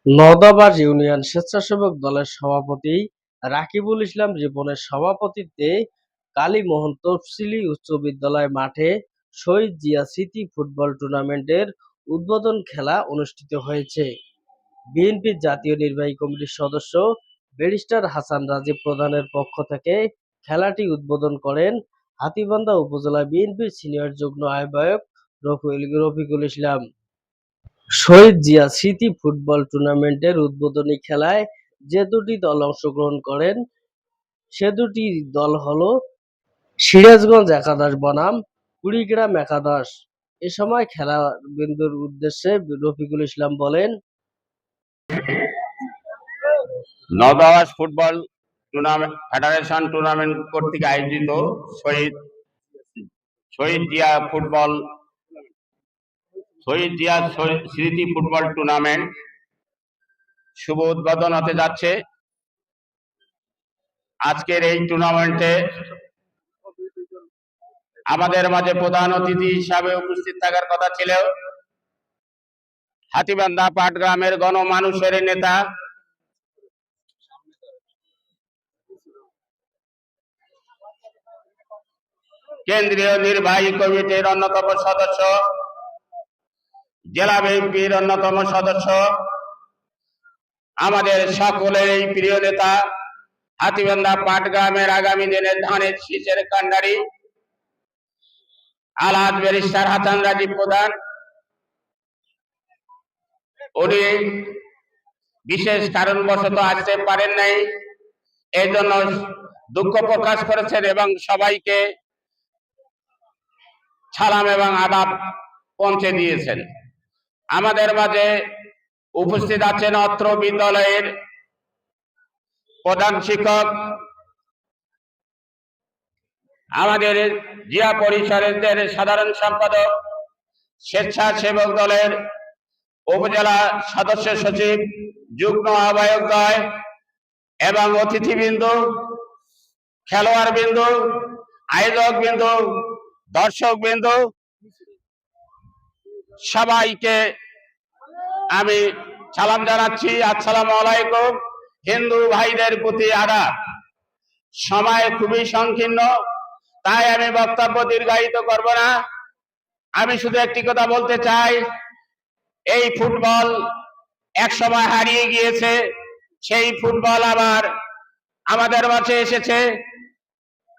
নওদাবাজ union স্বেচ্ছাসেবক দলের সভাপতি রাকিবুল ইসলাম রিপনের সভাপতিত্বে কালীমোহন তফসিলি উচ্চ বিদ্যালয় মাঠে শহীদ জিয়া স্মৃতি ফুটবল টুর্নামেন্টের উদ্বোধন খেলা অনুষ্ঠিত হয়েছে। বিএনপির জাতীয় নির্বাহী কমিটির সদস্য ব্যারিস্টার হাসান রাজীব প্রধানের পক্ষ থেকে খেলাটি উদ্বোধন করেন হাতীবান্ধা উপজেলা বিএনপির সিনিয়র যুগ্ম আহ্বায়ক রফিকুল ইসলাম। শহীদ জিয়া স্মৃতি ফুটবল টুর্নামেন্টের উদ্বোধনী খেলায় যে দুটি দল অংশগ্রহণ করেন সে দুটি দল হলো সিরাজগঞ্জ একাদশ বনাম কুড়িগ্রাম একাদশ। এ সময় খেলাবিন্দুর উদ্দেশ্যে রফিকুল ইসলাম বলেন, নওদাবাজ ফুটবল ফেডারেশন টুর্নামেন্ট কর্তৃক আয়োজিত শহীদ জিয়া স্মৃতি ফুটবল টুর্নামেন্ট শুভ উদ্বোধন হতে যাচ্ছে। আজকের এই টুর্নামেন্টে আমাদের মাঝে প্রধান অতিথি হিসাবে উপস্থিত থাকার কথা ছিল হাতীবান্ধা পাটগ্রামের গণমানুষের নেতা কেন্দ্রীয় নির্বাহী কমিটির অন্যতম সদস্য, জেলা বিএনপির অন্যতম সদস্য, আমাদের সকলের এই প্রিয় নেতা হাতীবান্ধা পাটগ্রামের আগামী দিনের ধানের শীষের কান্ডারি আলহাজ ব্যারিস্টার হাসান রাজীব প্রধান। উনি বিশেষ কারণবশত আসতে পারেন নাই, এই জন্য দুঃখ প্রকাশ করেছেন এবং সবাইকে সালাম এবং আদাব পৌঁছে দিয়েছেন। আমাদের মাঝে উপস্থিত আছেন অত্র বিদ্যালয়ের প্রধান শিক্ষক, আমাদের জিয়া পরিষদের সাধারণ সম্পাদক, স্বেচ্ছাসেবক দলের উপজেলা সদস্য সচিব, যুগ্ম আহ্বায়কদ্বয় এবং অতিথিবৃন্দ, খেলোয়াড়বৃন্দ, আয়োজকবৃন্দ, দর্শকবৃন্দ, সবাইকে আমি সালাম জানাচ্ছি। আসসালামু আলাইকুম। হিন্দু ভাইদের প্রতি আদাব। সময় খুবই সংকীর্ণ, তাই আমি বক্তব্য দীর্ঘায়িত করব না। আমি শুধু একটি কথা বলতে চাই, এই ফুটবল এক সময় হারিয়ে গিয়েছে, সেই ফুটবল আবার আমাদের মাঝে এসেছে।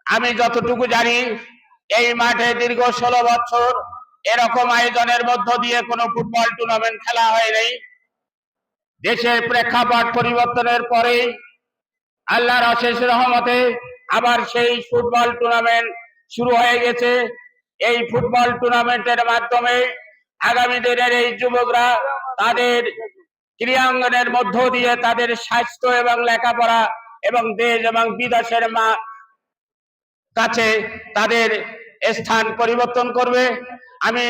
আমি যতটুকু জানি এই মাঠে দীর্ঘ 16 বছর এরকম আয়োজনের মধ্য দিয়ে কোনো ফুটবল টুর্নামেন্ট খেলা হয়নি। দেশের প্রেক্ষাপট পরিবর্তনের পরে আল্লাহর অশেষ রহমতে আবার সেই ফুটবল টুর্নামেন্ট শুরু হয়ে গেছে। এই ফুটবল টুর্নামেন্টের মাধ্যমে আগামী দিনের এই যুবকরা তাদের ক্রীড়াঙ্গনের মধ্য দিয়ে তাদের স্বাস্থ্য এবং লেখাপড়া এবং দেশ এবং বিদেশের কাছে তাদের স্থান পরিবর্তন করবে। আমি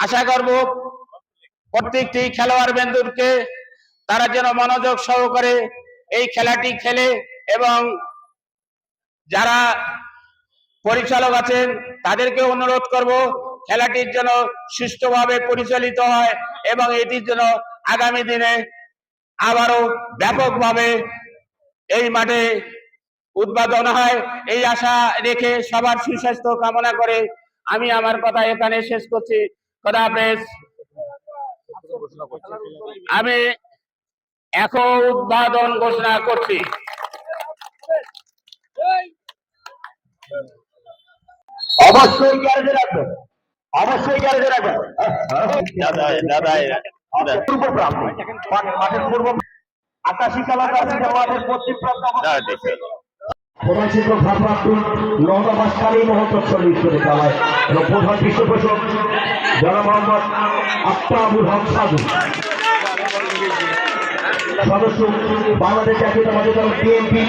আশা করব প্রত্যেকটি খেলোয়াড় বৃন্দকে তারা যেন মনোযোগ সহকারে এই খেলাটি খেলে এবং যারা পরিচালক আছেন তাদেরকে অনুরোধ করব খেলাটির যেন সুষ্ঠুভাবে পরিচালিত হয় এবং এটির জন্য আগামী দিনে আবারও ব্যাপকভাবে এই মাঠে উদ্বোধন হয়, এই আশা রেখে সবার সুস্বাস্থ্য কামনা করে আমি আমার কথা এখানে শেষ করছি। খোদা হাফেজ। আমি এখন উদ্বোধন ঘোষণা করছি। অবশ্যই গ্যারেজে রাখবেন, অবশ্যই গ্যারেজে রাখবেন। মাঠের পূর্ব ৮৮ কালার মাঠের পশ্চিম প্রধান শিক্ষক ভারপ্রাপ্ত নওদাবাজ কালীমোহন তফসিলি স্কুলের খেলায় এবং প্রধান পৃষ্ঠপোষক জনাব মোহাম্মদ আফতাবুল হক সাধু, সদস্য বাংলাদেশ জাতীয়তাবাদী দল বিএনপি।